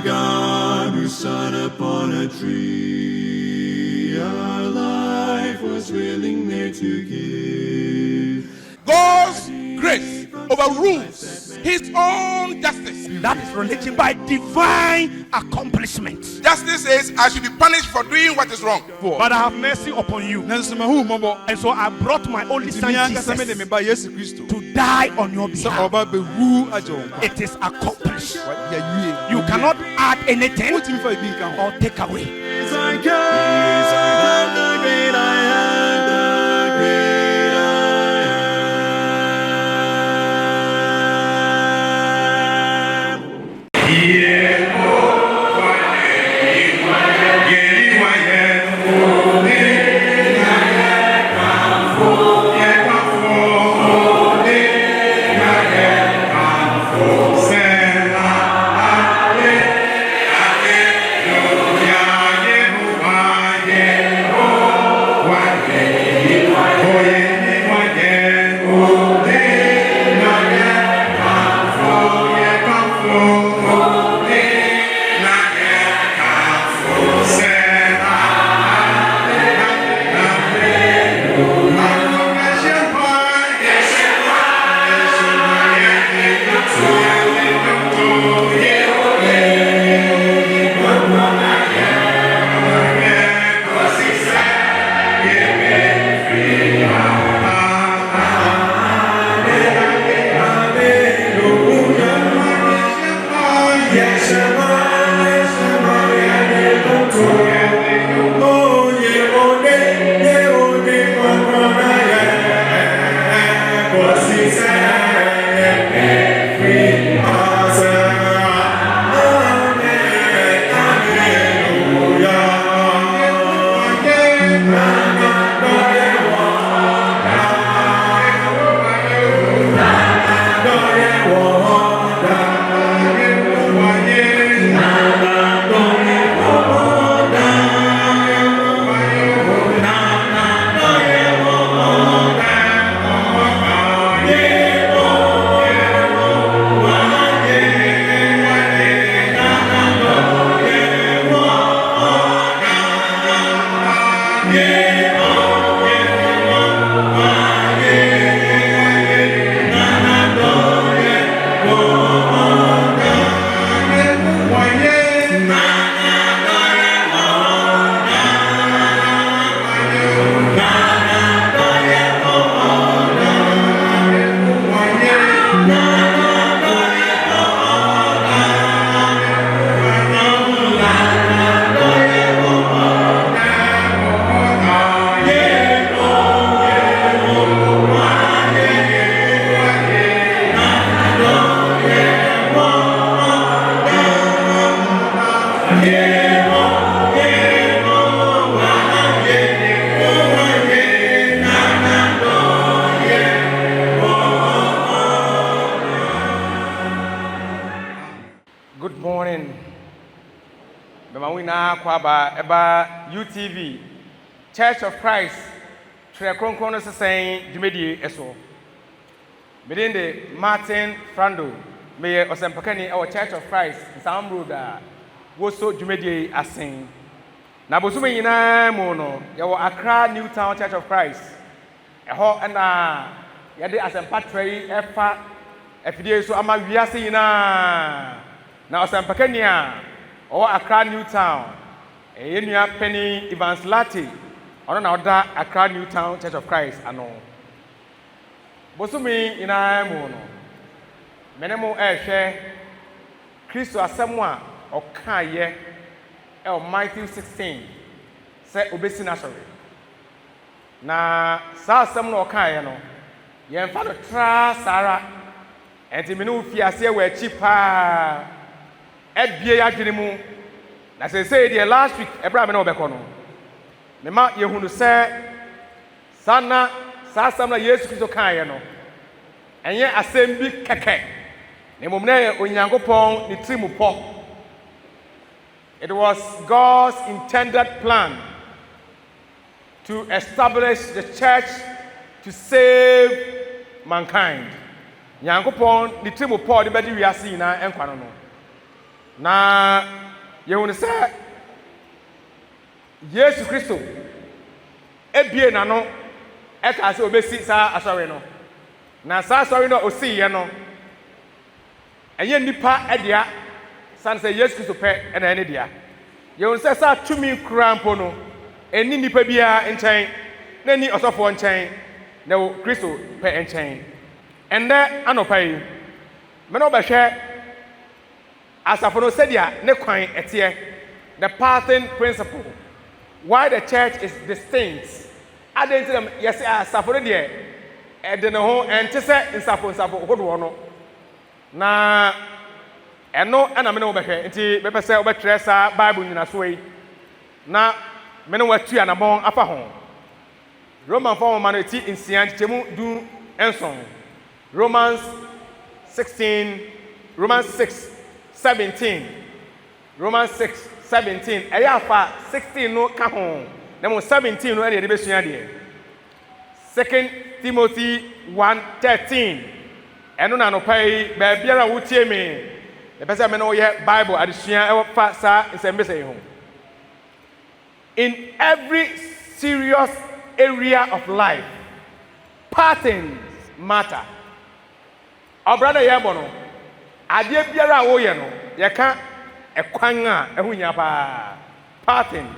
God who sat upon a tree, our life was willing there to give. God's grace overrules his own justice. That is religion by divine accomplishment. Justice says I should be punished for doing what is wrong. But I have mercy upon you. And so I brought my only son Jesus to die on your behalf. It is accomplished. You cannot add anything or take away. Yes, I am the great I am, the great I am. Good morning. Bemawina kwaba eba UTV Church of Christ Tre Kronkron se saying Jumedi eso. Medinde Martin Frando me osempakani our Church of Christ Sam Road woso Jumedi asin. Na bosume nyina mu no ye wo Accra Newtown Church of Christ. Eho na ye de asempa trei efa efidie so ama wiase nyina. Na osempakani a o Accra Newtown enua Penny Evans Lati ono na oda Accra Newtown Church of Christ ano bosumi ina mu no menemu ehwe Kristo asemu a okaye Matthew 16 say obesi na sorry na sa asemu no okaye no ye mfa no tra sara enti menu fiase we achi pa ebie ya dwene mu na say the last week ebra me na obekọ no me ma yehunu se sana sa asem na Yesu Kristo kan no enye asem bi keke ne mom na onyankopon ni trimu po. It was God's intended plan to establish the church to save mankind. Nyankopon ni trimu po de bedi wiase na enkwa no. na yɛhunu sɛ Yesu Kristo ebie n'ano ɛka sɛ obesi saa asɔre no na saa asɔre no osiyɛ no ɛyɛ nipa ɛdea san sɛ Yesu Kristo pɛ ɛna ɛne dea yɛhunu sɛ saa tumi kura mpo no ɛni nipa biara nkyɛn na ni ɔsɔfoɔ nkyɛn na wɔ Kristo pɛ nkyɛn ɛnnɛ anɔpa yi mene wobɛhwɛ asafo no sɛdeɛ ne kwan ɛteɛ the pattern principle why the church is distinct adɛn nti na yɛsɛ asafo no deɛ ɛde ne ho ɛnte sɛ nsafo hodoɔ no na ɛno ɛna mene wobɛhwɛ nti bɛpɛ sɛ wobɛtwerɛ saa Bible nyinasoɔ yi na mene watu anabɔn afa ho Roman fɔ wɔma no ɛti nsia nkyɛmu du nson Romans 6:17 Romans 6:17 ɛyɛ afa 16 no ka ho na mo 17 no ɛde yɛde bɛsua deɛ 2 Timothy 1:13 ɛno na anɔpa yi baabiara wotie me ɛpɛ sɛ mene woyɛ Bible adesua ɛwɔ fa saa nsɛmbɛsɛ yi ho in every serious area of life patterns matter ɔbra na yɛbɔ no adeɛ biara a woyɛ no yɛka ɛkwan a ɛho nya paa pattern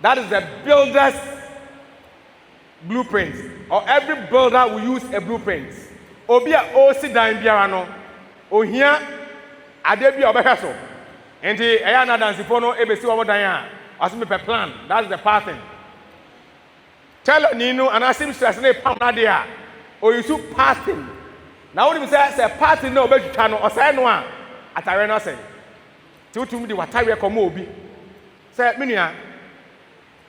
that is the builder's blueprint or every builder will use a blueprint obi a osi dan biara no ohia adeɛ bi a ɔbɛhwɛ so nti ɛyɛ anadansifo no ebesi wɔn dan a ɔso mepɛ plan that is the pattern tell ni no anasim stress na pam na de a oyisu pattern na wonim sɛ pattern na obetwitwa no ɔsɛe no a atare no ɔsɛe tutum de watare kɔma obi sɛ menua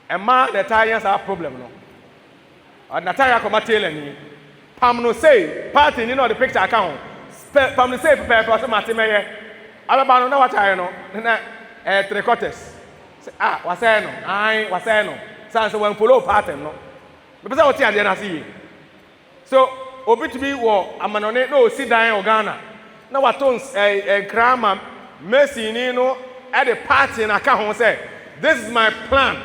ɛma na tire sa problem no na tire kɔma tailor ni pam no say pattern ni na the picture aka ho pam no say prepare for mate mɛyɛ ababa no na watare no na 3 quarters wasɛe no wasɛe no san sɛ wɔn follow pattern no bɛpɛ sɛ wɔte adeɛ no ase yie so obi to be wɔ amanɔne na osi dan wɔ Ghana na wato nkrama Messi ni no at the party na ka ho say this is my plan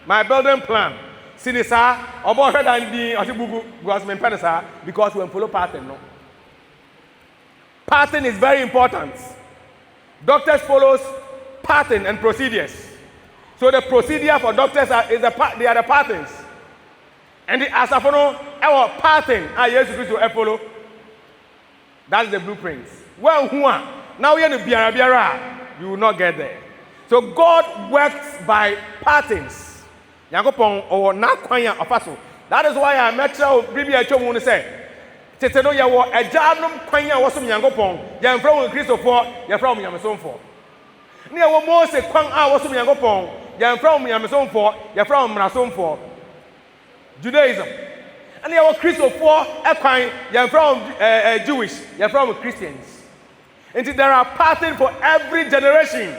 my building plan sini saa obo hwɛ dan di ɔte bugu because me mpɛ saa because we follow pattern no pattern is very important doctors follows pattern and procedures so the procedure for doctors they are the patterns and the asafo no our pattern Jesus Christ will follow that's the blueprint well who are now you no biara you will not get there so God works by patterns Yakopon or na kwan ya ofaso that is why I met you bibi atwom no say tete no ye wo agyanom kwan ya wosom Yakopon ye mfra wo Kristofo ye mfra wo Nyamesomfo ne ye wo Mose kwan a wosom Yakopon ye mfra wo Nyamesomfo ye mfra wo Mrasomfo Judaism and ye wo Kristofo ekwan ye mfra wo Jewish ye mfra wo Christians. And there are patterns for every generation.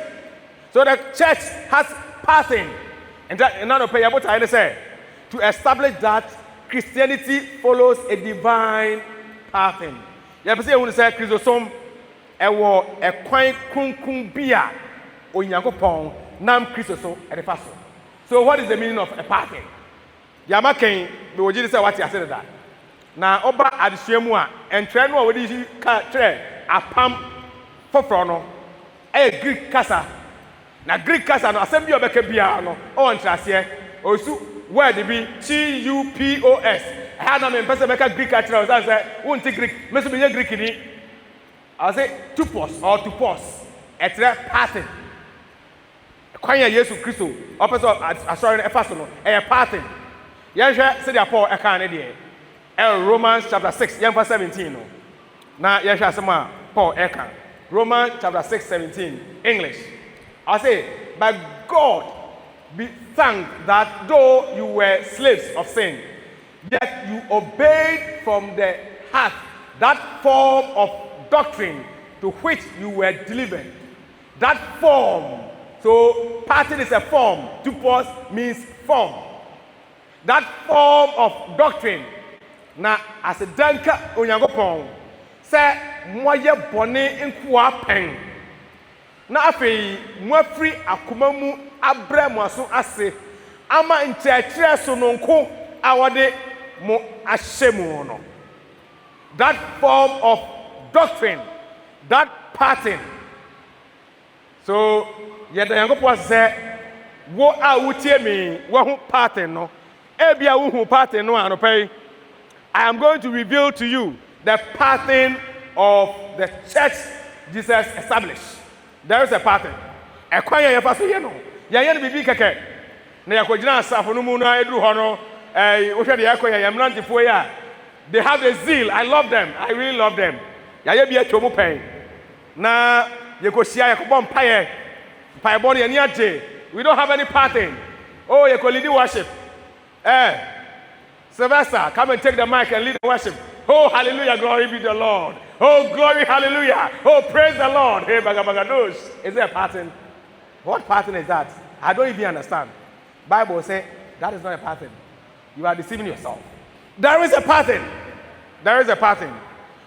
So the church has pattern. And that another pay about I say to establish that Christianity follows a divine pattern. You have to say when say Christosom ewo ekwan kunkun bia onyankopon nam Christosom e de faso. So what is the meaning of a pattern? Yamaken be woji say what you say that. Na oba adesua mu a entre no a wodi ka tre apam foforo no Greek kasa na Greek kasa no asem bi obeka bia no o ntrase osu word bi TUPOS ha na me pese beka Greek atra o say wonti Greek me so be Greek ni I say tupos or tupos etre pattern kwan ya Yesu Kristo opeso asori efa so no pattern ye hwe se dia Paul eka ne de Romans chapter 6 yemfa 17 no na ye hwe asema Paul eka Romans chapter 6:17 English. I say, but God be thanked that though you were slaves of sin, yet you obeyed from the heart that form of doctrine to which you were delivered. That form. So pattern is a form. Tupos means form. That form of doctrine. Now, as a danka onyankopon say moye bone nkuwa pen na afei mo afiri akoma mu abrɛ mo aso ase ama nkyerɛkyerɛ so no nko a wɔde mo ahyɛ mu no. That form of doctrine, that pattern. So yɛda Nyankopɔn sɛ wo a wotie me wo ho pattern no ebia wo ho pattern no anɔpɛ yi. I am going to reveal to you the pattern of the church Jesus established. There is a pattern. Ɛkwan yɛ yɛfa so yɛ no yɛyɛ no bibi kɛkɛ na yɛkɔgyina asafo no mu na eduru hɔ no wohwɛ de yɛkɔ yɛ mmerantefoɔ yi a they have a zeal. I love them. I really love them. Yɛayɛ bi atwa mu pɛn na yɛkɔhyia yɛkɔbɔ mpaeɛ mpaebɔ no yɛni agye. We don't have any pattern. Oh, yɛkɔ lead worship. Sylvester, come and take the mic and lead the worship. Oh, hallelujah, glory be to the Lord. Oh, glory, hallelujah. Oh, praise the Lord. Hey, bagabagados. Is there a pattern? What pattern is that? I don't even understand. Bible says that is not a pattern. You are deceiving yourself. There is a pattern. There is a pattern.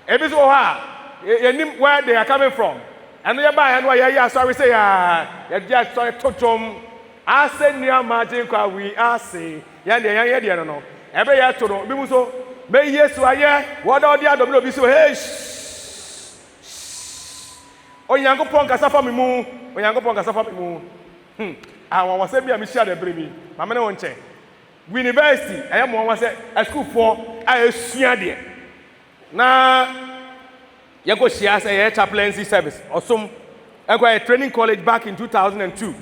If it's where they are coming from. And you buy and why sorry say you just sorry to I say near margin we are say no. Every year to no be so may yes to aye what all the other be so hey Onyankopɔn kasa fa me mu Onyankopɔn kasa fa me mu awon won say bia me share the brebi ma me ne won che university I am won say a school for a esua de na yego share say chaplaincy service osom a training college back in 2002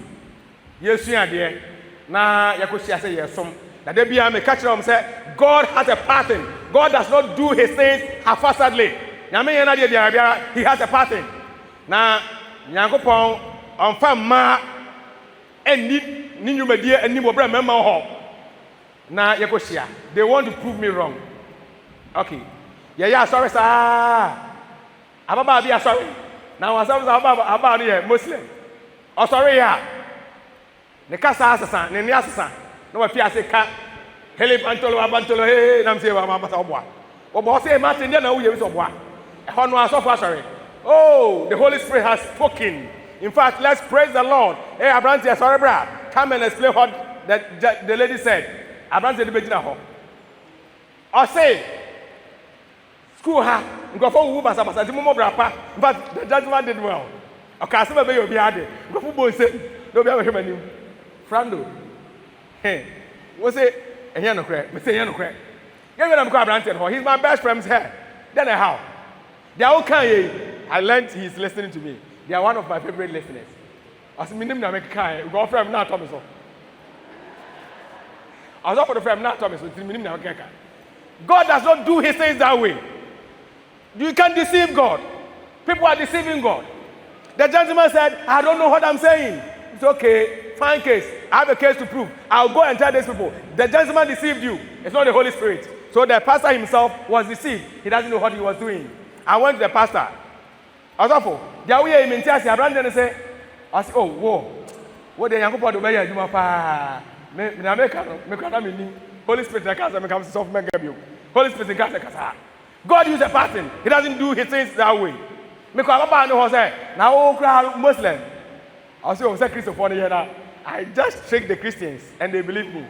yesua de na yego share say yesom na dey bia me catch them say God has a pattern. God does not do his things haphazardly. Nyame yena de bia he has a pattern. Na Nyankopɔn ɔmfa ma eni ni nwumadie ani mo bra mema ho na yekohia. They want to prove me wrong. Okay. Yeah, sorry sir. Ababa bia sorry. Na wasam ababa no Muslim. Oh sorry ya. Ne kasa asasa, ne ni asasa. No wa fi ase ka. Hele bantolo hey nam say wa mabata oboa. Obo say Martin dey na wo ye so oboa. E ho no asofo sorry. Oh, the Holy Spirit has spoken. In fact, let's praise the Lord. Hey, Abranti, sorry, bro. Come and explain what the lady said. Abranti, the begin ho. Or say, school ha. Go for who basa basa. Timo mo brapa. But the judgment did well. Okay, some be obi ade. Go for bo say. No be ahwe manim. Frando. Hey, we say ehia no kre. Me say ehia no kre. Get when I'm call Abranti ho. He's my best friend's here. Then how? They are okay. I learned he's listening to me. They are one of my favorite listeners. As minim na make kai, go friend na Thomas. As for the friend na Thomas, minim na make kai. God does not do his things that way. You can't deceive God. People are deceiving God. The gentleman said, I don't know what I'm saying. It's okay. Fine case. I have a case to prove. I'll go and tell these people. The gentleman deceived you. It's not the Holy Spirit. So the pastor himself was deceived. He doesn't know what he was doing. I went to the pastor. Asafo, dia we e menti ase abrande say, "Ase oh, wo de Yankopɔn do be ya adwuma pa. Me na make no, me kwa na me ni. Holy Spirit na kasa me come soft men gabio. Holy Spirit kasa kasa. God use a pattern. He doesn't do his things that way. Me kwa baba no ho say, na wo kra Muslim. I say, "Oh, say Christopher no here na." I just shake the Christians and they believe me.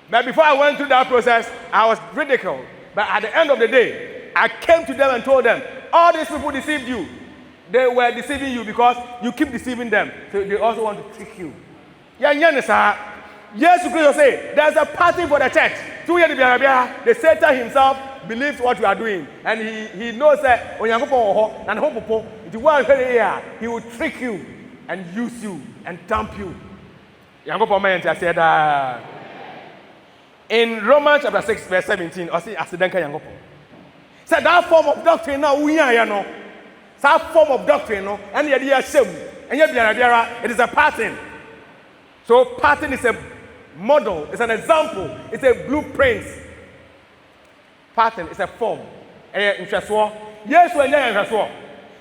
But before I went through that process, I was ridiculed. But at the end of the day, I came to them and told them, all these people deceived you. They were deceiving you because you keep deceiving them. So they also want to trick you. Yes, Christ say, there's a pattern for the church. The Satan himself believes what you are doing. And he knows that he will trick you and use you and dump you. In Romans chapter 6, verse 17, I see Asidenka Yangopo. Said that form of doctrine now we are no. That form of doctrine no, and yet it is a pattern. So pattern is a model, it's an example, it's a blueprint. Pattern is a form. Yes, when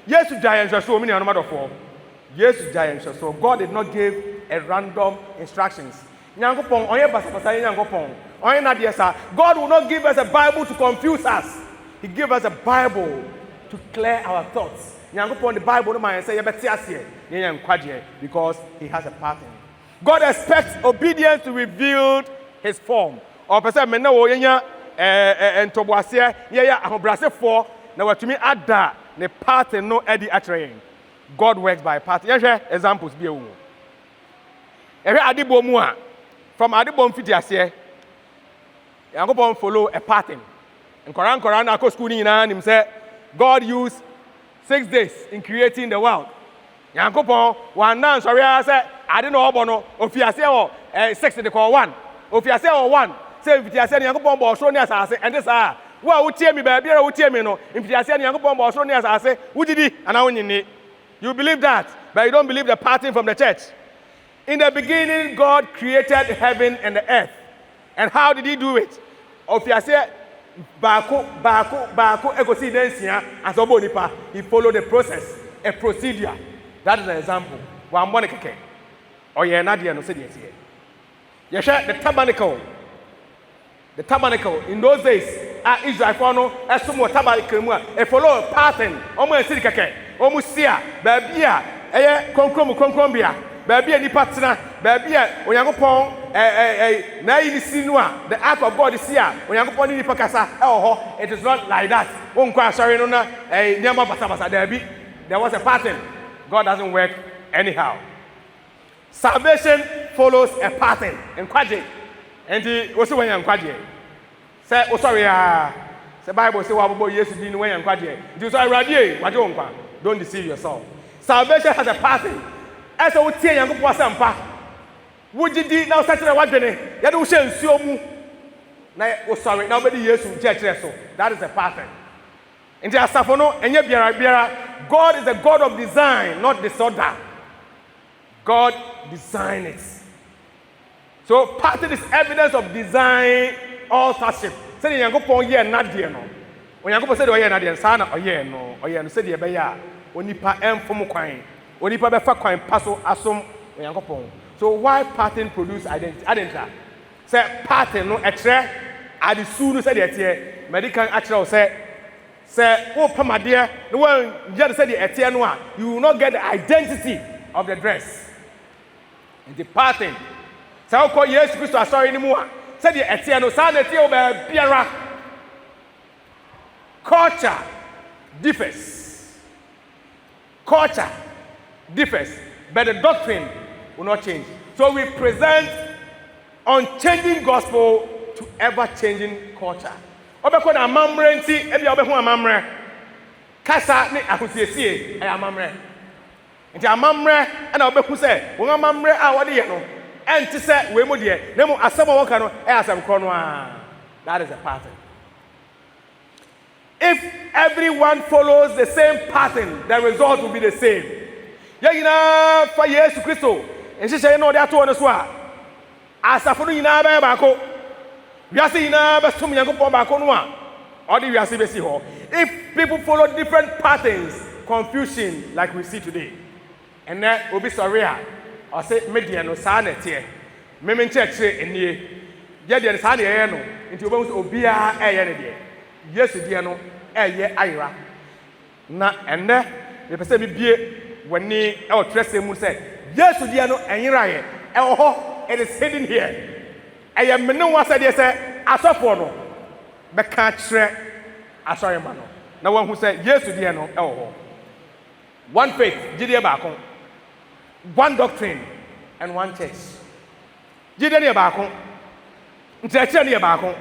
yes to giant many another form. Yes to giant so God did not give a random instructions. God will not give us a Bible to confuse us. He gave us a Bible to clear our thoughts. nyankopɔn the Bible no man say yɛbɛte aseɛ na yɛn nkwagye because he has a pattern. God expects obedience to reveal his form. Or person me na wo yenya ntoboaseɛ yɛyɛ ahobrasefoɔ na watumi ada ne pattern no edi akyerɛ. God works by pattern. Yɛhwɛ examples bi ewu. Ɛhwɛ adebɔ mu a from adebɔ mfiti aseɛ nyankopɔn follow a pattern. Nkɔra na akɔ school ni nyinaa nim sɛ God used 6 days in creating the world. Nyankopɔn wanda nsɔre a sɛ ade na ɔbɔ no ofiase wɔ 6 de kɔ 1 ofiase wɔ 1 sɛ mfitiase ne nyankopɔn bɔ ɔsoro ne asase ɛnde saa wo a wotie mi baabi a wotie mi no mfitiase ne nyankopɔn bɔ ɔsoro ne asase wogidi ana wonyini. You believe that, but you don't believe the pattern from the church. In the beginning, God created heaven and the earth. And how did he do it? Ofiase baako ekosi densia as obo nipa. He followed the process, a procedure. That is an example. One money keke. Oye na dia no se dia tie. Yehwe the tabernacle. The tabernacle in those days, Israel for no esumo tabernacle mu a follow a pattern. Omo esiri keke. Omo sia baabi a eye konkrom bia. Baabi a nipa tena, baabi a onyankopɔn na yi si no a the act of God is here. Onyankopɔn ni nipa kasa hɔ. It is not like that. Wonkɔ asɔre no na niama basa baabi. There was a pattern. God doesn't work anyhow. Salvation follows a pattern. Nkwaje. Enti wo se wɔn nkwaje. Sɛ wo sorry a sɛ Bible say wa bobo Yesu bi no wɔn nkwaje. Nti so awurade waje wo nkwa. Don't deceive yourself. Salvation has a pattern. As a wotie nyankopɔn asɛmpa wogidi na wosakyerɛ wadwene yɛde wo hyɛ nsuo mu na wo sorry na wobɛdi Yesu nkyerɛkyerɛ so. That is a pattern. Nti asafo no enye biara God is a God of design, not disorder. God designed it. So pattern is evidence of design authorship. Say the nyankopɔn yɛ nadeɛ no onyankopɔn sɛ de ɔyɛ nadeɛ nsa na ɔyɛ no sɛ de ɛbɛyɛ a onipa ɛmfom kwan onipa befa kwan paso asom onyankopɔn. So why pattern produce identity? Say pattern no etre adesu no say de etie medical actual say wo pamade no one just say de etie no a you will not get the identity of the dress. And the pattern say wo call Jesus Christ asori ni mu a say de etie no sa na etie wo ba biara. Culture differs. Culture differs, but the doctrine will not change. So we present unchanging gospel to ever-changing culture. Obeko na amamre nti ebi obehu amamre. Kasa ne ahosiesie ay amamre. Nti amamre na obehu se won amamre a wode ye no enti se we mu de na mu asem a woka no asem kro no a. That is a pattern. If everyone follows the same pattern, the result will be the same. Yayina fa Yesu Kristo enhyehyɛ no de ato no so a asafo no nyina ba baako wiase nyina ba som Nyankopɔn baako no a ɔde wiase besi hɔ. If people follow different patterns, confusion like we see today. And then obi sorry a ɔse media no saa na tie me nkyerɛkyerɛ enie ye de saa na yɛ no nti obi obia ɛyɛ ne de Yesu die no ɛyɛ ayra na enne me pese me bie wani e trese mu say Yesu dia no enyiraye e ho it is hidden here eye me ne wa say de say asofo no be ka kire asori ma no na wan hu say Yesu dia no e ho one faith gide baako one doctrine and one church gide ne baako ntiakyere ne baako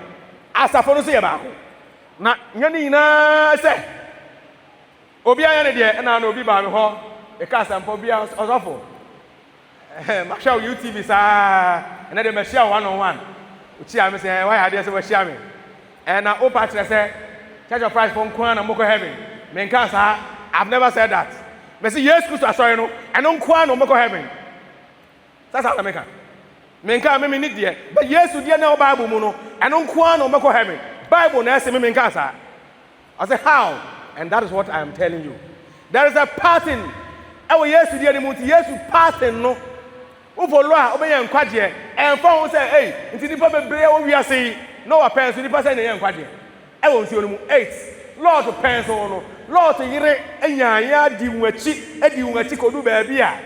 asafo no so ye baako na nyane nyina say obi ayane de na obi ba me ho e ka sampo bia osofo ma show YouTube sa na de me share one on one uchi am say why had say we share me na o pa kire say Church of Christ for nkwa na moko heaven me nka sa I've never said that me say yes Christ asori no eno nkwa na moko heaven sasa na me ka me nka me ni de but Yesu de na Bible mu no eno nkwa na moko heaven Bible na say me nka sa I say how? And that is what I am telling you. There is a pattern. Ewo Yesu die ni mu ti Yesu pattern no. Wo follow a obeya nkwaje. En fa won say hey, nti nipa bebre wo wiase no wa pen so nipa say na ye nkwaje. Ewo nsi onu mu 8. Lord pen so no. Lord yire enya ya di nwachi kodu ba bia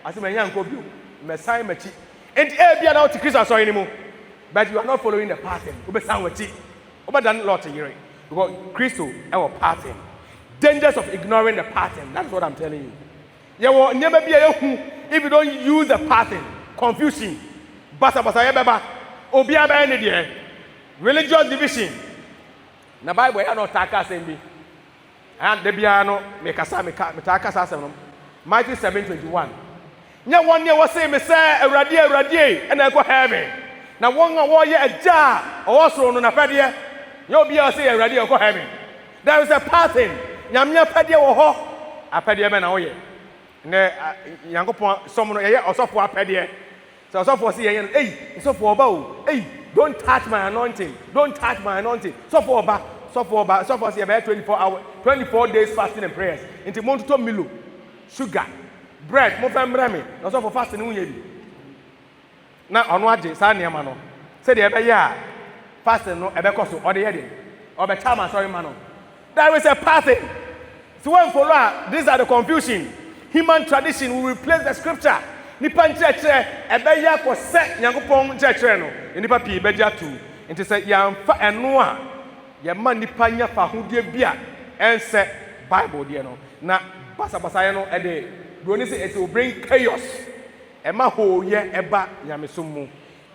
ase menya nko bi mesan machi enti bia na oti Christ aso mu but you are not following the pattern obesan wachi obedan Lord yire because Christ our pattern dangers of ignoring the pattern that's what I'm telling you yewo nyema bia yehu if you don't use the pattern confusion basa ye beba obi aba ne de religious division na Bible ya no taka sembi and the piano make a Matthew 7:21. Nya one year was say me say Eradi and I go heaven. Now one year a jar or also no pedia. You'll be say Eradi or go heaven. There is a pattern. Yamia pedia or ho a pedia man away. Ne Yango someone or so for a pedia. So for see hey, so for bow. Hey, don't touch my anointing. Don't touch my anointing. So for about. So for about 24 hours, 24 days fasting and prayers. Into Monto Milo, sugar, bread, more family. No so for fasting. Now on what day, Sanya Mano said the other fasting no ebekoso or the heading or the chama sorry mano. There is a pattern. So when follow, these are the confusion. Human tradition will replace the scripture. Nipan church ebeya ko set Yankopon church no. Nipa pi beja tu. Into say yamfa enoa. Yama nipa nya fa hodie bia ense Bible de no na basa no e de broni say it will bring chaos ema ho ye eba nyamesom mu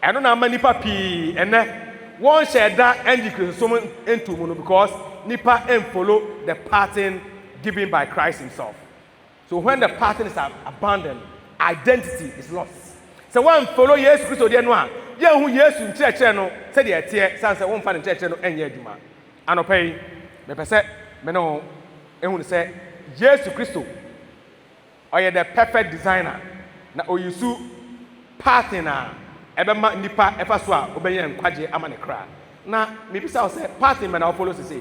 eno na ama nipa pi ene won sheda antikristosom entu mu no because nipa follow the pattern given by Christ himself. So when the pattern is abandoned, identity is lost. So one follow Jesus Christ de no a ye hu Yesu ncheche no se de etie sanse won fa ncheche no enye adwuma anopay me pese me no ehun say Jesus Christ oye the perfect designer na oyusu partner ebema nipa efa so a obenye nkwaje ama ne kra na me bisa say partner me na follow say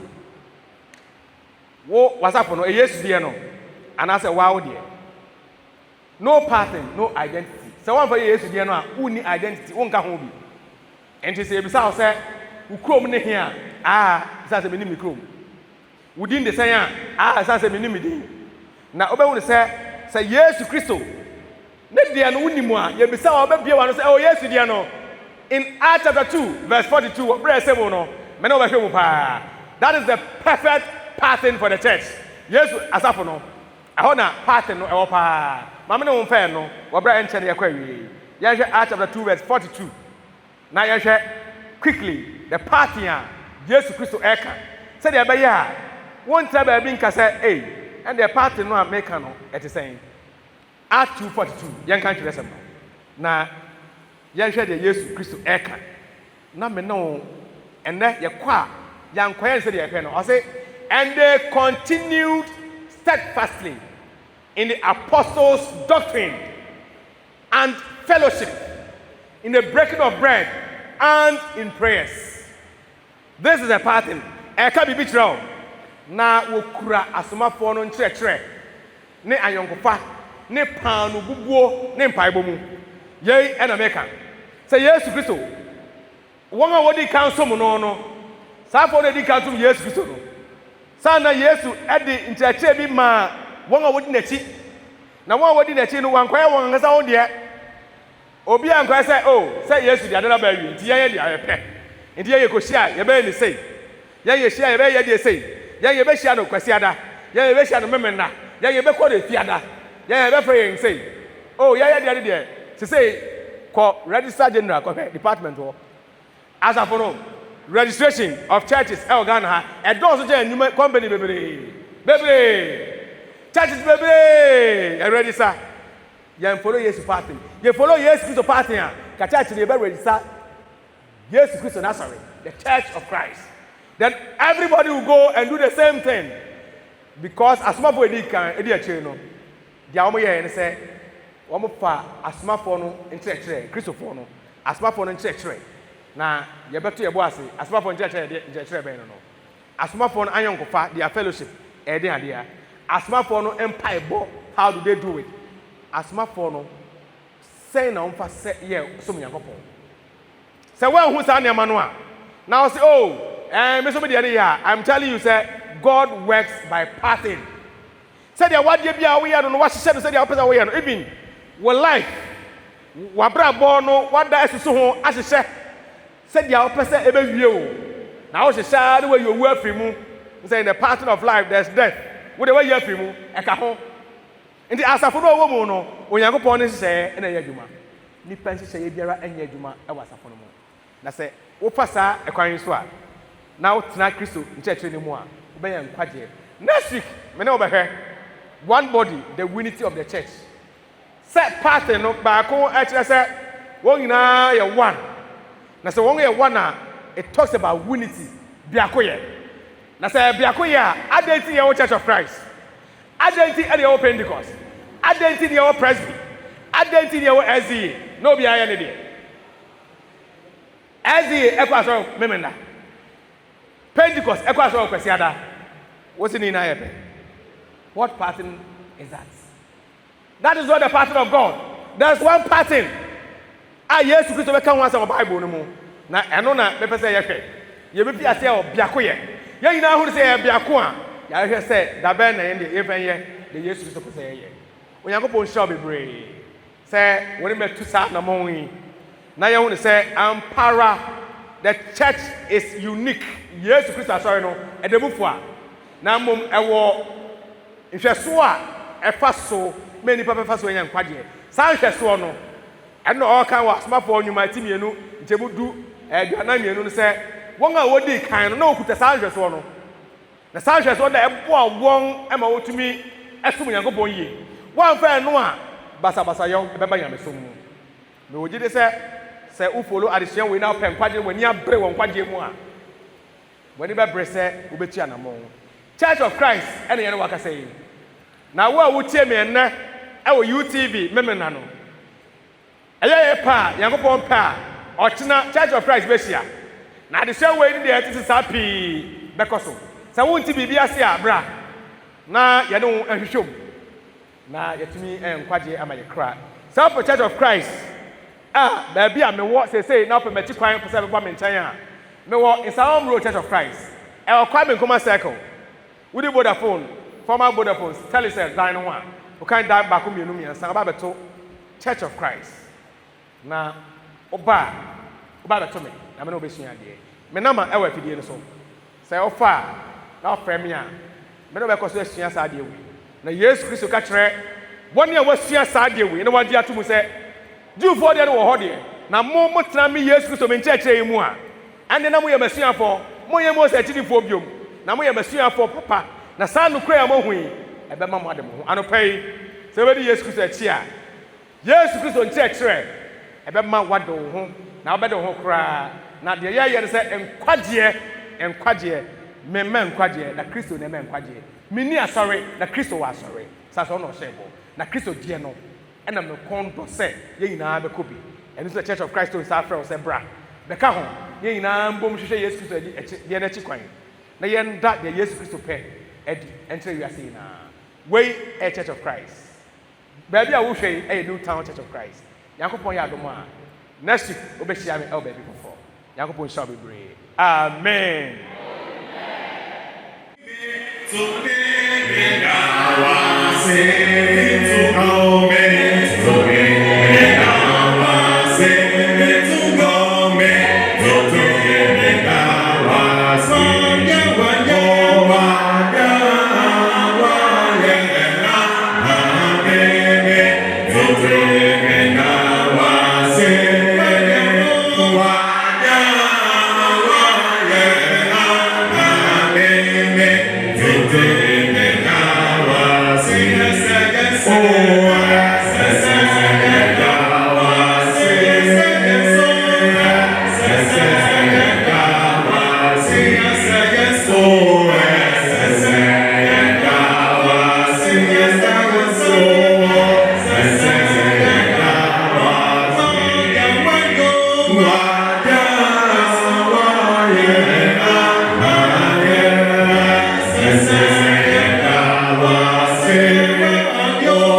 wo WhatsApp no Jesus de no ana say wow de no pattern no identity say one for Jesus de no a uni identity won ka ho bi enti say bisa say ukrom ne hia say me ni mikrom within the say say me ni midin na obehun say Jesus Christ ne dia no unimu a ye bisa obebie wa no say oh Jesus dia no in Acts chapter 2 verse 42 brother say no me no behwe mu pa that is the perfect pattern for the church. Jesus asafo no aho na pattern no e wo pa mame ne wo fa no wo bra enche ne ye kwa wi ye hwe Acts chapter 2 verse 42 na ye hwe quickly the pattern a Jesus Christ eka say the be ya won tra ba bi nka say eh and the pattern no a make no it is saying Acts 2:42 yen kan kire sem na yen hwe de Jesus Christ eka na me no enne ye kwa yan kwa say the eka no o say and they continued steadfastly in the apostles' doctrine and fellowship, in the breaking of bread and in prayers. This is a pattern. Eka bibi chiro na wokura asomafo no nkyerɛkyerɛ ne ayonkofa ne panu bubuo ne mpaebo mu ye ena meka sɛ Yesu Kristo wɔn a wɔdi kan som no saafo no di kan som Yesu Kristo no sana Yesu edi nkyerɛkyerɛ bi ma wɔn a wɔdi n'akyi na wɔn a wɔdi n'akyi no wankɔyɛ wɔn nkasa wɔn deɛ obi ankɔyɛ sɛ oh sɛ Yesu di adana ba wi nti yɛyɛ di ayɛpɛ nti yɛyɛ kɔhyia yɛbɛyɛ ne sei yɛyɛ hyia yɛbɛyɛ de sei yɛyɛ bɛhyia no kwasiada yɛyɛ bɛhyia no memenda yɛyɛ bɛkɔ de fiada yɛyɛ bɛfrɛ yɛn sei oh yɛyɛ deɛ se sei kɔ register general kɔ department hɔ asafo no registration of churches Ghana ha edo so je nyuma company bebre churches bebre register you follow Jesus party you follow Jesus Christ party a ka church dey be register Jesus Christ Nazareth the church of Christ then everybody will go and do the same thing because asomafo edi kan edi akire no dia omo ye ne say omo fa asomafo no nkyerɛkyerɛ Christopher no asomafo no nkyerɛkyerɛ na yebeto yebo ase asomafo nkyerɛkyerɛ bɛn no asomafo no ayonkofa their fellowship ɛde ade a asomafo no empire how do they do it asomafo no say na omfa say ye som Nyankopɔn sɛ wɔn hu saa nneɛma no a na wo say oh me so me de ne ya I'm telling you say God works by pattern. Said ya what bia we no what hye no said ya opesa we no even we life wabra bo no wada asusu ho ahye said ya opesa ebe wie o na wo hye no we you afri mu say in the pattern of life there's death we the way you afri mu e ka ho ndi asafo no wo mu no onyankopon ne hye na ya adwuma nipa hye ye biara anya adwuma e wasafo no mu na say wo pasa e kwan so a na wo tena Kristo nchechire ne mu a wo be yan kwaje next week me na wo be hwe one body, the unity of the church. Set pattern no baako actually say one na ye one. Na say one ye one it talks about unity. Biako ye. Na say biako ye identity ye Church of Christ. Identity ye Pentecost. Identity ye Presby. Identity ye SDA. No be aye ne de. SDA ekwa so memenda. Pentecost ekwa so kwesiada. What's in na ye? What pattern is that? That is not the pattern of God. There's one pattern. Yes, Christ will come once in the Bible no more. Na eno na me pese ye hwe. Ye be pia say obiako ye. Ye nyina hu say obiako a. Ya hwe say da ben na ye de even ye the Jesus Christ pese ye. Onyankopon show bebre. Say woni metu sa na mo wi. Na ye hu say ampara the church is unique. Jesus Christ sorry no e de bufu a. Na mom ewo nhweso a efa so many papa fa so nya nkwade san nhweso no eno o kan wa smafo nyuma timienu nchebudu aduana mienu no se won a wodi kan no na okuta san nhweso no na san nhweso da ebo a won ema wotumi esum Yankopon yie wan fa no a basa yo ebeba nyamesom mu na ogide se u follow addition we now pen kwade wani abre won kwade mu a wani be bre se obetu anamon Church of Christ ene ye no waka say na wo a wotie me enne e wo UTV memena no eye pa Yankopon pa ochina Church of Christ besia na de say we ni de etisi sapi bekoso sa wonti bibia se abra na ye no ahwehwom na yetumi enkwaje amaye kra sa for Church of Christ ba bia me wo say na for mechi kwan for say be ba me nchan a me wo Insawam Road Church of Christ e wo kwa me nkoma circle with the Vodafone, former Vodafone, tell yourself, die no one. You can't die back home, you know me, and say about to Church of Christ. Now, Oba to me, I'm no be seeing idea. My number, I will feed you so. Say, oh, far, now, Premier, me no be consider seeing side way. Now, yes, Christ, you catch her. 1 year was seeing side way. No one dear to me say, do for the other hold here. Now, more time me, yes, Christ, in church, and then we are messing for more and more PT4. Na mo ye masua for papa na san no kura mo hui e be ma mo ade mo anopai se we di Yesu Kristo achi a Yesu Kristo nche kire e be ma wado ho na obede ho kura na de ye se enkwagye memma enkwagye na Kristo na memma enkwagye mini asore na Kristo wa asore sa so no shebo na Kristo die no e na me kondo se ye nyina be kobi eni so Church of Christ on sa frɛ se bra be ka ho ye nyina mbom hwehwɛ Yesu Kristo die na chi kwan na yenda de Yesu Kristo pe edi entre wi ase na we a Church of Christ baby a wo hwe a New Town Church of Christ Yankopon ya adom a next week obehia me el baby before Yankopon shall be brave amen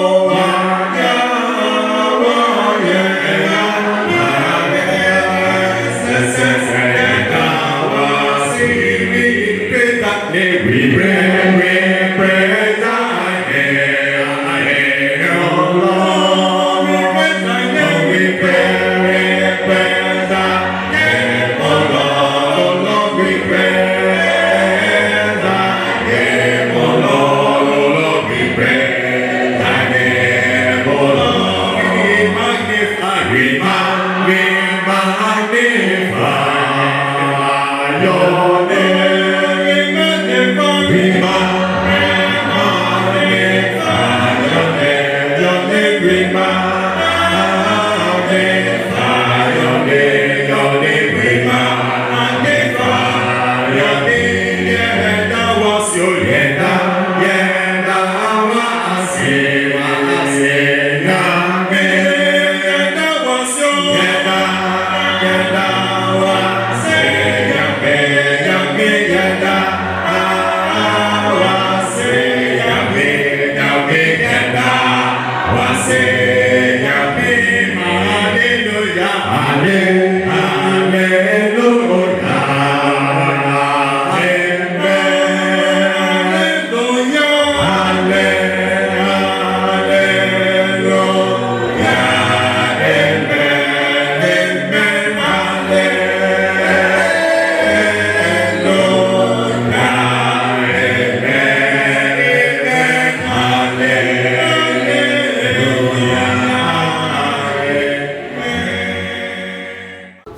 Oh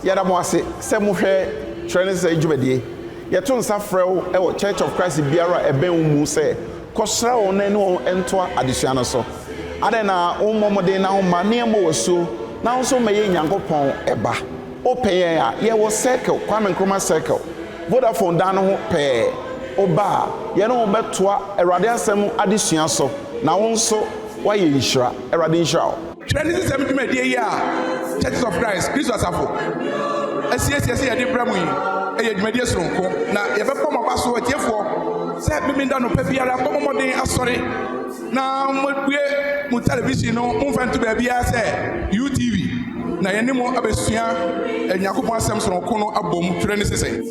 Yadamoase, Semuhe, Trainers Jubedi, Yatun Safrel, our Church of Christ, Biara, a Ben Muse, Kosra on no entwa additional so. Adena, O Momode now, Maniamo so, now so may Yankopon eba. O pay, ye was circle, Kwame Nkrumah circle, Vodafone Dano pay, Oba, Yano Betua, a radiasem additional so, now also, why you insure, a radical. Trainers Churches of Christ, Christ Asafo. SCS, a deep bramu, a medias room. Now, if a form of us were therefore, said me down on Pepiara, Pomode, sorry. Now, we television, no, move to be as UTV. Now, any more Abesia and Yakuba Samson Kono Abom, Trainers say.